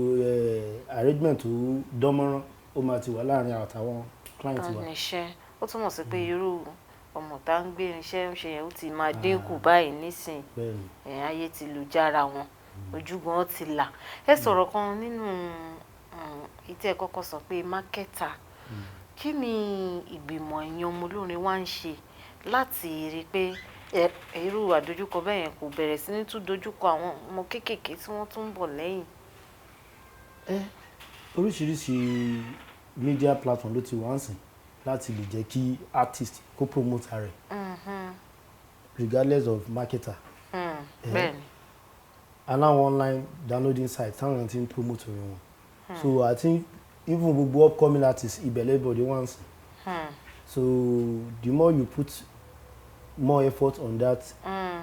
arrangement tó dánmọ́rán ó máa ti wà láàrin àtàwọn client wa. Níṣẹ́ ó túmọ̀ sí pé irú ọmọ tá ń gbé irinṣẹ́ ń ṣe yẹn ó ti máa dínkù báyìí nísìn ayé ti lù jára wọn ojúgbọ́n ti là. Ẹ sọ̀rọ̀ kan nínú ìtẹ́ kọ́kọ́ sọ pé mákẹ́tà kí ni ìgbìmọ̀ ẹ̀yin ọmọ olórin wa ń ṣe láti rí i pé irú àdójúkọ bẹ́ẹ̀ yẹn kò bẹ̀rẹ̀ sí ní tún dojúkọ àwọn ọmọ kéékèèké tí wọ́n tún ń bọ̀ lẹ́yìn. Oríṣiríṣi media platform ló ti wá ń sìn láti lè jẹ́ kí artist kó promote rẹ̀ regardless of marketer. Bẹ́ẹ̀ni. Aláwọn online downloading site táwọn èèyàn ti ń promote orin wọn. So I think even gbogbo upcoming artists ibẹ̀lẹ̀ everybody wá sìn. So the more you put more effort on that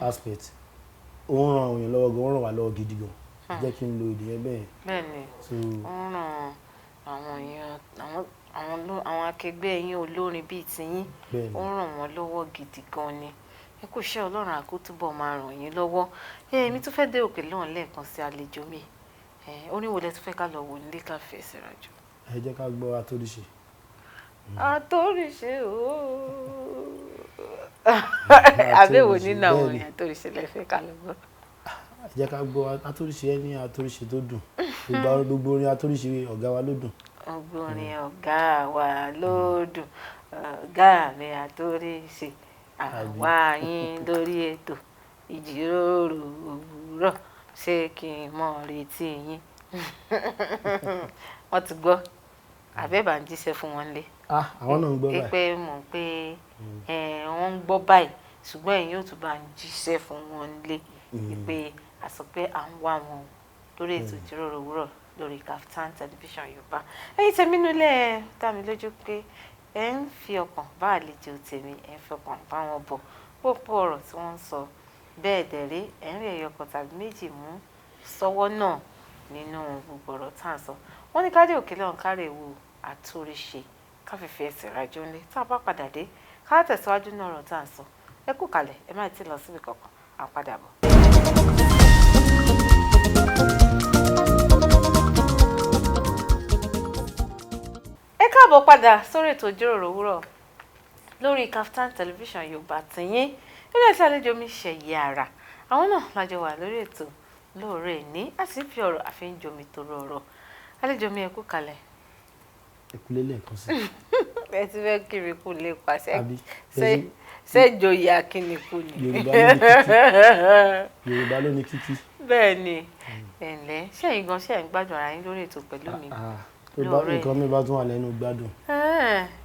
aspect ó ń ran àwọn èèyàn lọ́wọ́ gan ó ràn wá lọ́wọ́ gidi gan. Jẹ́ kí n lo èdè yẹn bẹ́ẹ̀. Bẹ́ẹ̀ni ó ń ran àwọn èèyàn àwọn akẹgbẹ́ yín olórin bíi tiyín ó ń ràn wọ́n lọ́wọ́ gidi gan ni. Ẹ kò ṣe Ọlọ́run àkótúbọ̀ máa ràn yín lọ́wọ́. Èmi tún fẹ́ dé òkè lọ́hùn lẹ́ẹ̀kan sí àlejò mi. Oníwo lẹ tún fẹ́ ká lọ wò nílé ká fi ẹsẹ̀ rajò. Ẹ jẹ́ ká gbọ́ Atóríṣe. Atóríṣe ooo. Àbẹ̀wò nínú àwọn orin Atóríṣe lẹ fẹ́ ká lọ gbọ́. Ẹ jẹ́ ká gbọ́ Atóríṣe ẹni Atóríṣe tó dùn. Gbogbo orin Atóríṣe ọ̀gá wa ló dùn. Gbogbo orin ọ̀gá wa ló dùn. Ọ̀gá mi Atóríṣe àwa yín lórí ètò ìjíròrò òwúrọ̀ ṣé kí n mọ̀ retí yín. Wọ́n ti gbọ́ àbẹ́bà ń jíṣẹ́ fún wọn lé. Àwọn náà ń gbọ́ báyìí. pé mọ̀ pé wọ́n ń gbọ́ báyìí ṣùgbọ́n ẹ̀yin yóò tún bá ń jíṣẹ́ fún wọn lé pé a sọ pé à ń wá wọn lórí ètò ìjíròrò òwúrọ̀ lórí Kaftan television Yorùbá. Ẹ̀yin tèmi nílẹ̀ dá mi lójú pé ẹ ń fi ọkàn bá àlejò tèmi ẹ ń fi ọkàn bá wọn bọ̀ púpọ̀ ọ̀rọ̀ tí wọ́n ń sọ bẹ́ẹ̀ dẹ̀rẹ́ ẹ̀ ń rí ẹyọkàn tàbí méjì mú sọ́wọ́ náà nínú gbogbo ọ̀rọ̀ tá à ń sọ. Wọ́n ní káde òkè lọ́hùn kárẹ̀ wo Atóríṣe káfífẹ́ ẹsẹ̀ rájò ńlẹ̀ tá a bá padà dé ká tẹ̀síwájú náà ọ̀rọ̀ tá à ń sọ. Ẹ kú kalẹ̀ ẹ má ti lọ síbi kankan à ń padà bọ̀. Ẹ káàbọ̀ padà sórí ètò ìjíròrò òwúrọ̀ lórí Kaftan television Yorùbá tìyín nígbà tí àlejò mi Ṣẹ̀yẹ Àrà àwọn náà lájọ wà lórí ètò lóòrè ní àti fi ọ̀rọ̀ àfihànjomi tó rọrọ̀. Àlejò mi ẹ kú kalẹ̀. Ẹ kú lélẹ̀ kan sí. Ẹ ti fẹ́ kiri kú lè pàṣẹ ṣẹ́jọyè akínníkù ni. Yorùbá ló ní kíkí. Bẹ́ẹ̀ ni ẹ̀ǹlẹ́ ṣẹ́yìn gan ṣẹ́yìn gbádùn ara yín lórí ètò pẹ̀lú mi. Lóòrè nǹkan mi bá tún wà lẹ́nu gbádùn.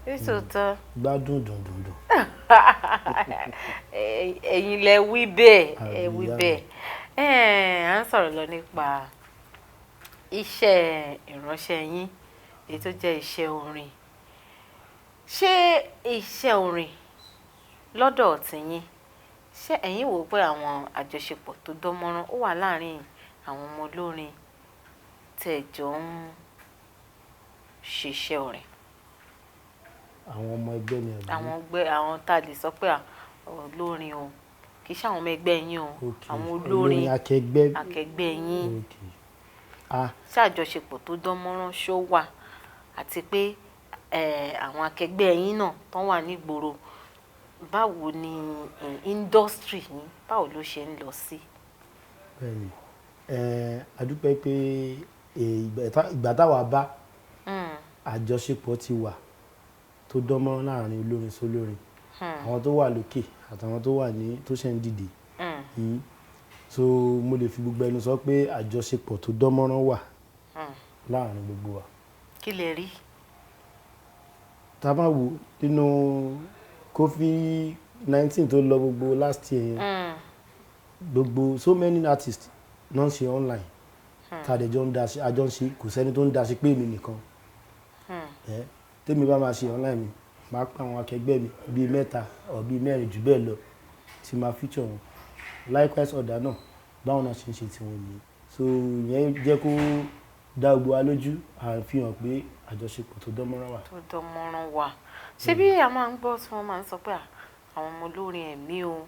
Ìṣòótọ́. Gbádùn dùndùndùn. Ẹ̀yin lẹ wí bẹ́ẹ̀ ẹ wí bẹ́ẹ̀. À ń sọ̀rọ̀ lọ nípa iṣẹ́ ìránṣẹ́ yín èyí tó jẹ́ iṣẹ́ orin. Ṣé iṣẹ́ orin lọ́dọ̀ tiyín ṣé ẹ̀yin wò pé àwọn àjọṣepọ̀ tó dánmọ́rán ó wà láàárín àwọn ọmọ olórin tẹ̀jọ́ ń ṣiṣẹ́ orin? Àwọn ọmọ ẹgbẹ́ ni àbí? Àwọn tá a lè sọ pé olórin o kì í ṣe àwọn ọmọ ẹgbẹ́ yín o àwọn olórin akẹgbẹ́ yín ṣé àjọṣepọ̀ tó dánmọ́rán ṣó wà àti pé àwọn akẹgbẹ́ yín náà tán wà nígboro báwo ni industry yín báwo ló ṣe ń lọ sí? Bẹ́ẹ̀ni a dúpẹ́ pé ìgbà táwa bá àjọṣepọ̀ ti wà tó dánmọ́rán láàrin olórin sólórin àwọn tó wà lókè àtàwọn tó wà ní tó ṣe ń dìde so mo lè fi gbogbo ẹnu sọ pé àjọṣepọ̀ tó dánmọ́rán wà láàrin gbogbo wa. Kí lẹ rí? Tá bá wò nínú COVID-19 tó lọ gbogbo last year yẹn gbogbo so many artists náà ṣe online tá a dẹ̀ jọ ń da ṣe àjọ ń ṣe kò sẹ́ni tó ń da ṣe pé èmi nìkan tèmi bá máa ṣe online mi máa pa àwọn akẹgbẹ́ mi bíi 3 or bíi 4 jù bẹ́ẹ̀ lọ tí máa feature wọn likewise ọ̀dà náà báwọn náà ṣe ń ṣe tiwọn nìyẹn so ìyẹn jẹ́ kó dá gbogbo wa lójú àfihàn pé àjọṣepọ̀ tó dánmọ́rán wà. tó dánmọ́rán wà ṣé bí a máa ń gbọ́ tí wọ́n máa ń sọ pé àwọn ọmọ olórin ẹ̀mí o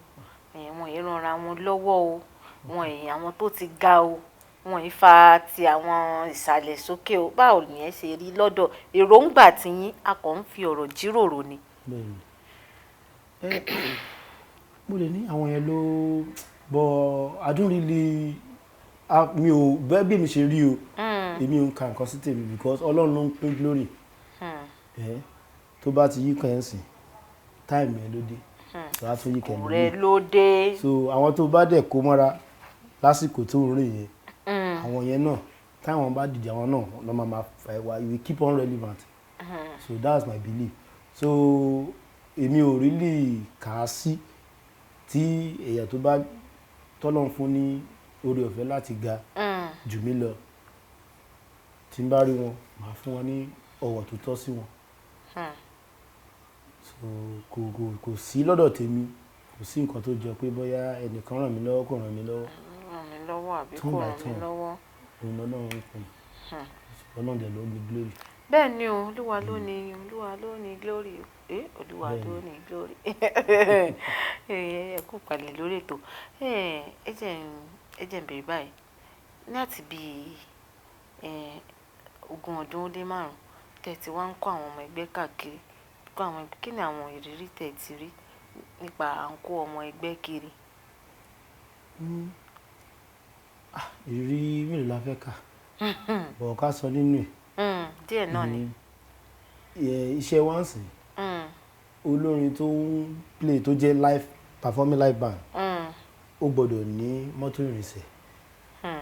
wọn yìí ranra wọn lọ́wọ́ o wọn yìí àwọn tó ti ga o wọn yìí fa ti àwọn ìsàlẹ̀ sókè o báwo ni ẹ ṣe rí lọ́dọ̀ èròǹgbà tiyín a kàn ń fi ọ̀rọ̀ jíròrò ni. mo lè ní àwọn yẹn ló bọ adúrílì mi ò bẹ́ẹ̀ bí mi ṣe rí o èmi ò ń ka nǹkan sí tèmi because ọlọ́run ló ń pín glory tó bá ti yí kan ẹ̀ sìn táìmù ẹ̀ ló dé tó bá tún yí kan ẹ̀ ló dé so àwọn tó bá dẹ̀ kó mọ́ra lásìkò tó ń rìn yẹn àwọn yẹn náà táwọn bá dìde àwọn náà lọ́ máa fà ẹ́ wá you will keep on relevant so that's my belief so èmi ò really kà á sí tí èèyàn tó bá tọ́lọ̀ fún ní oore ọ̀fẹ́ láti ga jù mí lọ tí n bá rí wọn màá fún wọn ní ọ̀wọ̀ tó tọ́ sí wọn so kò sí lọ́dọ̀ tèmi kò sí nǹkan tó jọ pé bóyá ẹnìkan ràn mí lọ́wọ́ kò ràn mí lọ́wọ́ àbí kò ràn mí lọ́wọ́ òun náà ń pè ọlọ́run dẹ̀ ló ní glory. bẹ́ẹ̀ ni o olúwa ló ní glory olúwa ló ní glory ẹ kú palẹ̀ lórí ètò ẹ jẹ́ ń bèrè báyìí láti bí 20 ọdún ó lé 5 tẹ́ ti wá ń kọ́ àwọn ọmọ ẹgbẹ́ káàkiri kí ni àwọn ìrírí tẹ́ ti rí nípa à ń kó ọmọ ẹgbẹ́ kiri. ìrírí mélòó la fẹ́ kà bọ̀ ká sọ nínú ẹ̀. díẹ̀ náà ni. iṣẹ́ wa ń sìn olórin tó ń play tó jẹ́ live performing live band ó gbọ́dọ̀ ní mọ́tò ìrìnsẹ̀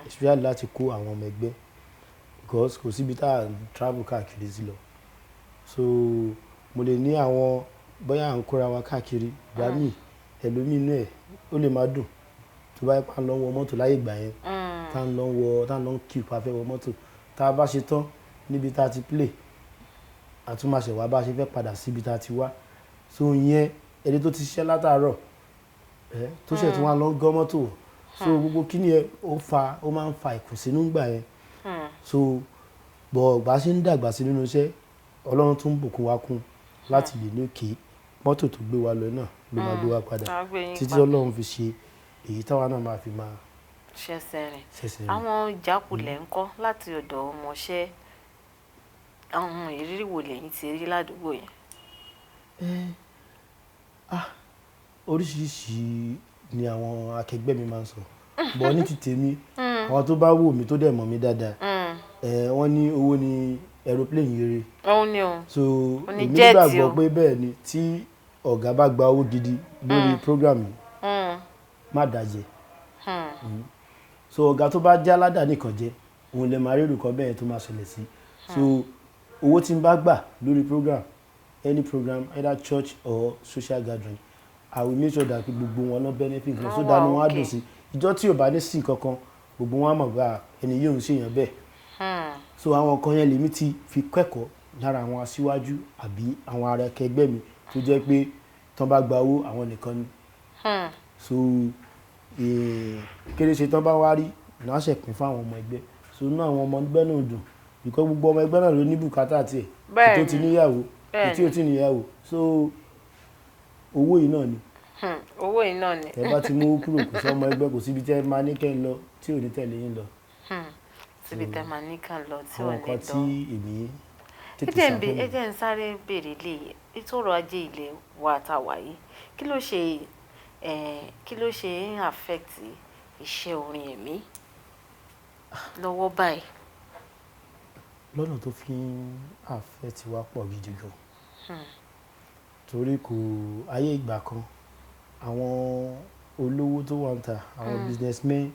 especially láti kó àwọn ọmọ ẹgbẹ́ because kò síbi tá à ń travel káàkiri sí lọ so mo lè ní àwọn bóyá à ń kóra wa káàkiri ìgbà míì ẹlòmínú ẹ̀ ó lè má dùn tó bá yẹ pa ń lọ wọ mọ́tò láyé ìgbà yẹn tá ń lọ kí pa fẹ́ wọ mọ́tò tá a bá ṣe tán níbi tá a ti play àtúmọ̀ṣẹ̀ wá bá a ṣe fẹ́ padà síbi tá a ti wá so ìyẹn ẹni tó ti ṣiṣẹ́ látàárọ̀ tó ṣẹ̀ tí wọ́n lọ gọ́ mọ́tò so gbogbo kíni ẹ ó máa ń fa ìkùnsínú gbà yẹn so bọ̀ bá ṣe ń dàgbà sí nínú iṣẹ́ ọlọ́run tún bùkún wa kún láti lè ní òkè mọ́tò tó gbé wa lọ náà ló máa gbé wa padà títí ọlọ́run fi ṣe èyí táwa náà máa fi máa ṣẹ̀ṣẹ̀ rìn. àwọn ìjákulẹ̀ ń kọ́ láti ọ̀dọ̀ ọmọọṣẹ́ àwọn ìrírí wo lẹ́yìn ti rí ládùúgbò yẹn. oríṣiríṣi ni àwọn akẹgbẹ́ mi máa ń sọ bọ́ ní ti tèmi àwọn tó bá wò mí tó dẹ̀ mọ̀ mí dáadáa wọ́n ní owó ní aeroplane yere so èmi gbàgbọ́ pé bẹ́ẹ̀ ni tí ọ̀gá bá gba owó gidi lórí program yìí má dàjẹ́ so ọ̀gá tó bá jẹ́ aládàá nìkan jẹ́ òun lè máa rí olùkọ́ bẹ́ẹ̀ tó máa ṣẹlẹ̀ sí so owó tí n bá gbà lórí program any program either church or social gathering I will make sure that gbogbo wọn lọ benefit lọ so dánú wọn á dùn sí ìjọ tí ò bá ní sí kankan gbogbo wọn á mọ̀ gba ẹni yóò ń ṣèyàn bẹ́ẹ̀ so àwọn nǹkan yẹn lèmi ti fi kẹ́kọ̀ọ́ lára àwọn aṣíwájú àbí àwọn ará ẹgbẹ́ mi tó jẹ́ pé tán bá gba owó àwọn nìkan ni so kéréṣe tán bá wá rí náà ṣẹ̀pín fáwọn ọmọ ẹgbẹ́ so inú àwọn ọmọ ẹgbẹ́ náà dùn because gbogbo ọmọ ẹgbẹ́ náà ló ní bùkátà tiẹ̀ tó ti níyàwó tí ò tí níyàwó so owó yìí náà ni. owó yìí náà ni. ẹ bá ti mú kúrò kò sọ ọmọ ẹgbẹ́ kò síbi tẹ́ máa ní kẹ́ ń lọ tí ò ní tẹ̀lé yín lọ. síbi tẹ́ máa ní kàn lọ tí ò ní lọ. àwọn nǹkan tí èmi tètè sàkóso. ẹ jẹ́ ń sáré béèrè lè ètò ọrọ̀ ajé ilé wa tá a wà yìí kí ló ṣe ń affect iṣẹ́ orin ẹ̀mí lọ́wọ́ báyìí. lọ́nà tó fi ń affect wa pọ̀ gidi gan torí kò ayé ìgbà kan àwọn olówó tó wà ń ta àwọn businessmen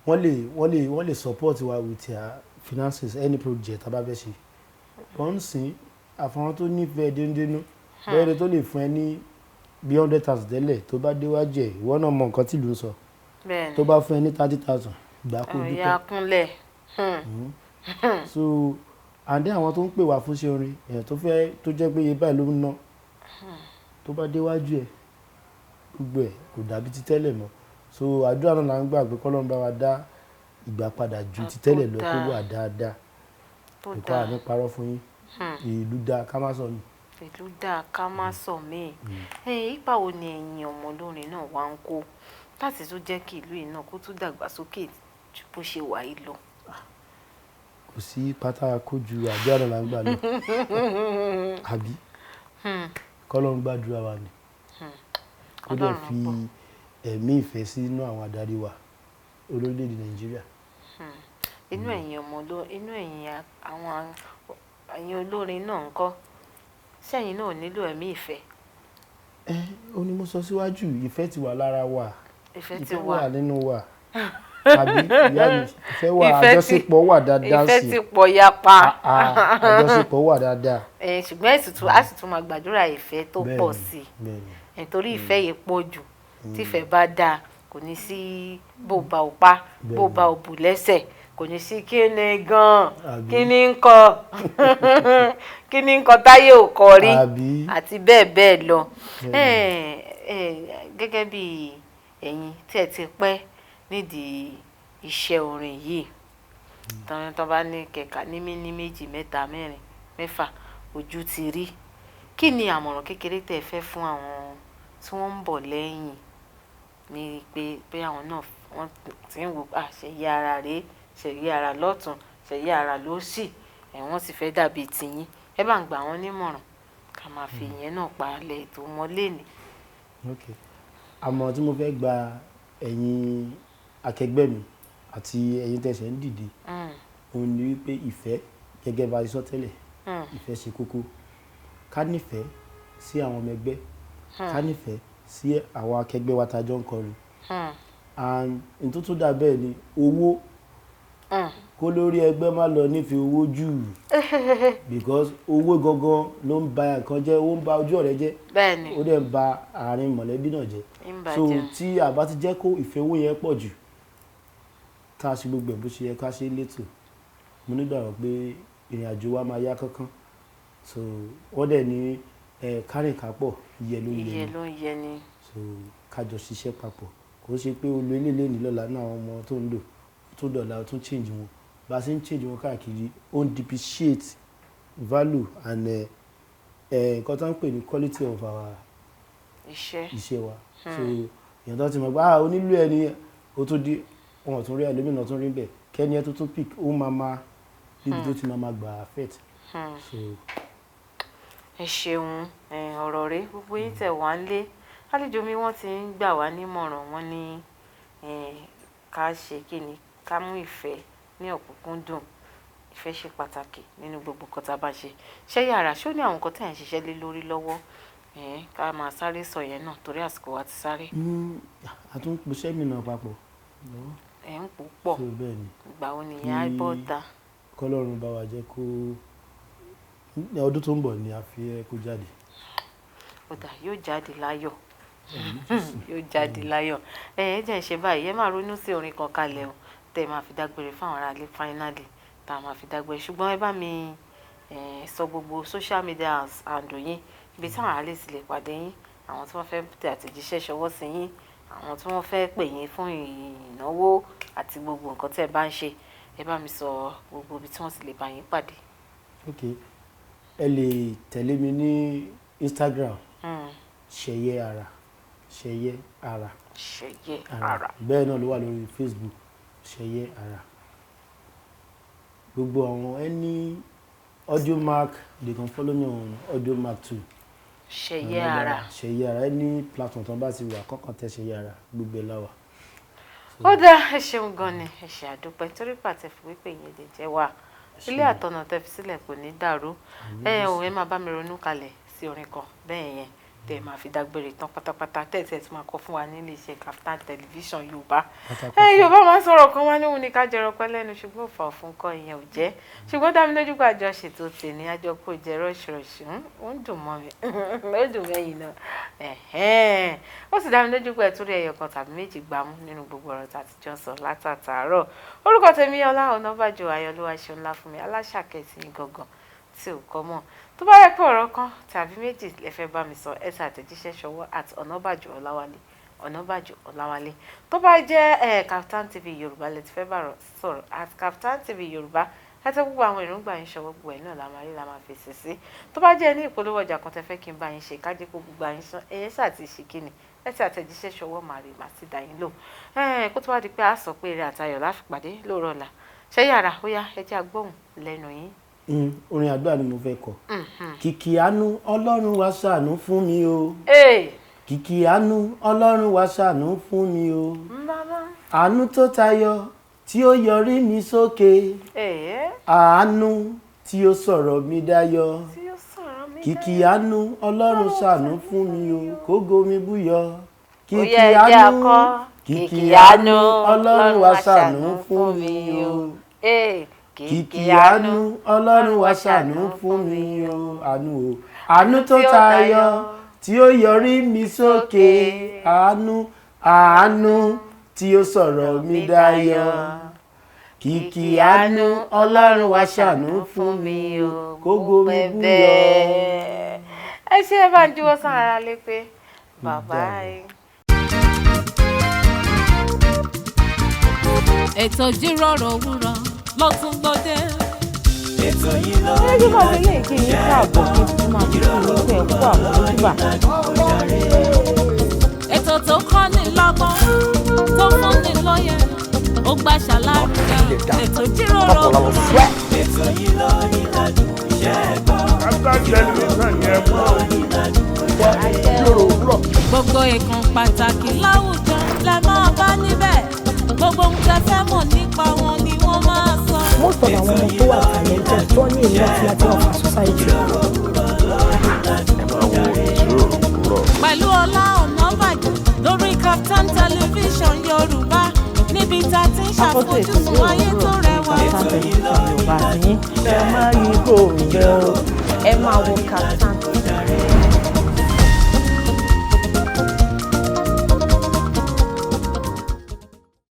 wọ́n lè support wa with their finances any project tá a bá fẹ́ ṣe wọ́n ń sìn àfọwọ́n tó nífẹ̀ẹ́ dénúdénú bẹ́ẹ̀ ni tó lè fún ẹ ní bí 100,000 tẹ́lẹ̀ tó bá déwájú ẹ̀ ìwọ náà mọ nǹkan tí ìlú ń sọ tó bá fún ẹ ní 30,000 gbà kó dúpẹ́. ìyá kúnlẹ̀. So and then àwọn tó ń pè wá fún iṣẹ́ orin èèyàn tó jẹ́ pé iye báyìí ló ń ná tó bá déwájú ẹ̀ gbogbo ẹ̀ kò dàbí ti tẹ́lẹ̀ mọ́. So àdúrà náà là ń gbà pé kọ́lọ́run bá wa dá ìgbà padà ju ti tẹ́lẹ̀ lọ tó wà dáadáa. Ìkọ́ àmì parọ́ fún yín. Ìlú dáa ká má sọ mí. Ìlú dáa ká má sọ mí. Ipa wo ni ẹ̀yin ọmọ olórin náà wá ń kó láti tún jẹ́ kí ìlú yìí náà kó tún dàgbàsókè ju bó ṣe wà yìí lọ? Kò sí pátá kó ju àdúrà náà là ń gbà lọ. Àbí kọ́lọ́run gbàdúrà wa ni. Ó dẹ̀ fi ẹ̀mí ìfẹ́ sínú àwọn adarí wa orílẹ̀-èdè Nàìjíríà. Inú ẹ̀yin àwọn olórin náà ńkọ́ sẹ́yìn náà nílò ẹ̀mí ìfẹ́? Ó ní mo sọ síwájú ìfẹ́ ti wà lára wa. Ìfẹ́ wà nínú wa. Àbí ìyá mi ìfẹ́ wà àjọṣepọ̀ wà dáadáa sí. Ìfẹ́ ti pọ̀ yapa. Àjọṣepọ̀ wà dáadáa. Ṣùgbọ́n a sì tún máa gbàdúrà ìfẹ́ tó pọ̀ sí i nítorí ìfẹ́ yìí pọ̀ jù tífẹ́ bá dáa kò ní sí bó ba ò pa bó ba ò bù lẹ́sẹ̀ kò ní sí kí ni gan-an kí ni ń kọ táyé ò kọ rí àti bẹ́ẹ̀ bẹ́ẹ̀ lọ. Gẹ́gẹ́ bí ẹ̀yin tí ẹ ti pẹ́ nídìí iṣẹ́ orin yìí tó bá ní kẹ̀kà ní méjì mẹ́ta mẹ́rin mẹ́fà ojú ti rí, kí ni àmọ̀ràn kékeré tẹ́ fẹ́ fún àwọn tí wọ́n ń bọ̀ lẹ́yìn ní pé àwọn náà wọ́n ti ń wò ṣèyí ara rèé ṣèyí ara lọ́tún ṣèyí ara lósì wọ́n sì fẹ́ dàbí tiyín, ẹ bá ń gbà wọ́n nímọ̀ràn ká máa fi ìyẹn náà palẹ̀ ètò mọ́lẹ̀ ni. Àmọ̀ràn tí mo fẹ́ gba ẹ̀yin akẹgbẹ́ mi àti ẹ̀yin tẹ̀sẹ̀ ń dìde òun ni wípé ìfẹ́ gẹ́gẹ́ bá a sọ tẹ́lẹ̀ ìfẹ́ ṣe kókó. Ká nífẹ̀ẹ́ sí àwọn ọmọ ẹgbẹ́, ká nífẹ̀ẹ́ sí àwọn akẹgbẹ́ wa tájọ́ ń kọrin. And n tó tún dà bẹ́ẹ̀ ni owó kó lórí ẹgbẹ́ má lọ nífẹ̀ẹ́ owó jù because owó gangan ló ń ba nǹkan jẹ́, ó ń ba ojú ọ̀rẹ́ jẹ́, ó dẹ̀ ń ba àárín mọ̀lẹ́bí náà jẹ́. So tí a bá ti jẹ́ kó ìfẹ́ owó yẹn pọ̀ jù tá a ṣe gbogbo ẹ̀ bó ṣe yẹ ká ṣe létò, mo nígbàgbọ́ pé ìrìn àjò wa máa yá kánkán. So wọ́n dẹ̀ ní kárìnkápọ̀ ìyẹ́ ló ń yẹ ni. So kájọ ṣiṣẹ́ papọ̀ kò ṣe pé o lo eléyìí ní lọ́la náà àwọn ọmọ tó ń lò tó dọ̀la ó tún change wọn bá a ṣe ń change wọn káàkiri ó ń depreciate value and nǹkan tó ń pè ní quality of our iṣẹ́ wa. So èèyàn tó ti mọ̀ pé onílù ẹni ó tó di wọn tún rí ẹlòmíràn tún rí bẹ́ẹ̀ kẹ́ni ẹ tó tún pick ó máa níbi tó ti máa gbà affect. Ẹ ṣeun ọ̀rọ̀ rẹ gbogbo yín tẹ̀ wá ń lé àlejò mi wọ́n ti ń gbà wá nímọ̀ràn wọn ní ká ṣe kíni ká mú ìfẹ́ ní ọ̀kúnkúndùn. Ìfẹ́ ṣe pàtàkì nínú gbogbo nǹkan tá a bá ṣe. Ṣé yàrá ṣó ní àwọn nǹkan tẹ̀ ń ṣiṣẹ́ lé lórí lọ́wọ́ ká máa sáré sọ yẹn náà torí àsìkò wa ti sáré. A tún po sẹ́mi náà papọ̀. Ẹ̀ ń pò pọ̀ ìgbà wo nìyẹn á bọ́ ta. Kọ́lọ́run bá wa jẹ́ kó ọdún tó ń bọ̀ ni a fi kó jáde. Ó dà yóò jáde láyọ̀ yóò jáde láyọ̀. Ẹ jẹ́ ń ṣe báyìí ẹ máa ronú sí orin kan kalẹ̀ o tẹ́ ẹ máa fi dágbére fún àwọn aráalé finally tá a máa fi dágbére ṣùgbọ́n ẹ bá mi sọ gbogbo social media handle yín ibi tí àwọn aráalé sì lè pàdé yín, àwọn tí wọ́n fẹ́ tẹ àtẹ̀jíṣẹ́ ṣọwọ́ sí yín, àwọn tí wọ́n fẹ́ pè yín fún ìnáwó àti gbogbo nǹkan tí ẹ bá ń ṣe, ẹ bá mi sọ gbogbo ibi tí wọ́n sì lè bá yín pàdé. Ẹ lè tẹ̀lé mi ní Instagram Ṣẹ̀yẹ Ara. Ṣẹ̀yẹ Ara. Ṣẹ̀yẹ Ara. Bẹ́ẹ̀ náà ló wà lórí Facebook Ṣẹ̀yẹ Ara. Gbogbo àwọn any audio mark they can follow me on audio mark too. Ṣẹ̀yẹ Ara. Ṣẹ̀yẹ Ara any platform tó bá ti wà kọ́kàn tẹ Ṣẹ̀yẹ Ara gbogbo ẹ̀ láwà. Ó dá ẹ ṣeun gan ni ẹ ṣe àdúpẹ́ torí pàtẹ fún wípé ìyẹn lè jẹ́ wà ilé àtọ̀nà tẹ́ fi sílẹ̀ kò ní dàrú. Ẹ máa bá mi ronú kalẹ̀ sí orin kan bẹ́ẹ̀ yẹn tẹ́ máa fi dágbére tán pátápátá tẹ́tẹ́ tí máa kọ fún wa nílé iṣẹ́ Kaftan television Yorùbá. Yorùbá máa ń sọ̀rọ̀ kan wá níwọ̀n ní ká jẹrọ pẹ́ lẹ́nu ṣùgbọ́n òfà òfin kọ́ ìyẹn ò jẹ́ ṣùgbọ́n dá mi lójú pé àjọ ṣètò tèmi àjọ kò jẹ́ rọ́ṣirọ́ṣì ó ń dùn mọ́ mi ó dùn mẹ́yìn náà ó sì dá mi lójú pé ẹ̀túrí ẹyọ kan tàbí méjì gbámú nínú gbogbo ọ̀rọ̀ tá a ti jọ sọ látàtàárọ̀. Orúkọ tèmi Ọlá Ọ̀nàbàjò Ayọ̀lúwa ṣe ńlá fún mi aláṣàkẹ́sì gangan tí ò kọ́ mọ̀ tó bá yẹ pé ọ̀rọ̀ kan tàbí méjì lẹ fẹ́ bá mi sọ ẹ ṣàtẹ̀jíṣẹ́ ṣọwọ́ @Ọ̀nàbàjò Ọláwálé Ọ̀nàbàjò Ọláwálé tó bá jẹ́ Kaftan TV Yorùbá lẹ ti fẹ́ bá sọ̀rọ̀ @Kaftan TV Yorùbá láti gbogbo àwọn èròǹgbà yín ṣọwọ́ gbogbo ẹ̀ náà la máa rí la máa fèsì sí tó bá jẹ́ ní ìpolówó ọjà kan tẹ fẹ́ kí n bá yín ṣe kájí kó gbogbo àyín sán ẹ̀yẹ́ ṣàti ṣe kí ni ẹ ti àtẹ̀jíṣẹ́ ṣọwọ́ màá rí màá sì dá yín lò kó tó bá di pé a sọ pé eré àtayọ̀ láfi pàdé lóòrọ̀ ọ̀la ṣé yàrá ó yá ẹ jẹ́ agbóhùn lẹ́nu yín. Orin àdúrà ni mo fẹ́ kọ. Kìkì àánú Ọlọ́run wá ṣàánú fún mi o. Kìkì àánú Ọlọ́run wá ṣàánú fún mi o. Àánú tó tayọ tí ó yọrí mi sókè. Àánú tí ó sọ̀rọ̀ mi dayọ̀. Kìkì àánú Ọlọ́run ṣàánú fún mi o. Kógo mi búyọ. Kìkì àánú Ọlọ́run wá ṣàánú fún mi o. Kìkì àánú Ọlọ́run wá ṣàánú fún mi o. Àánú tó tayọ tí ó yọrí mi sókè. Àánú tí ó sọ̀rọ̀ mi dayọ̀. Kìkì àánú Ọlọ́run wá ṣàánú fún mi o. Kógo mi búyọ. Ẹ ṣe ẹ bá ń juwọ́ sára lé pé bàbá ẹ. Ètò ìjíròrò òwúrọ̀ ló tún gbòde. Ètò yìí ló ní ẹjọ́ máa wọlé kí n káàbọ̀ kí n máa fi ìlú pé ẹ̀kú àmójúbà. Ètò tó kọ́ ni lọ́gbọ́n tó fún ni lóye ó gbà ṣàlàyé ètò ìjíròrò òwúrọ̀. ètò yìí ló ní ìdájú iṣẹ́ gbọ́. Kaftan television yẹn mọ́ ìjíròrò òwúrọ̀. Gbogbo ìkan pàtàkì láwùjọ lẹ máa bá níbẹ̀. Gbogbo ohun tẹ́ fẹ́ mọ̀ nípa wọn ni wọ́n máa sọ. Most of àwọn ọmọ tó wà talented tó ní ìlú àti láti ọ̀fà society. Pẹ̀lú Ọlá Ọ̀nàbàjò lórí Kaftan television Yorùbá níbi tá a ti ń ṣàfojúsùn ayé tó rẹwà. Kaftan television Yorùbá ní ẹ máa yí kúrò níbẹ̀ o ẹ máa wo Kaftan.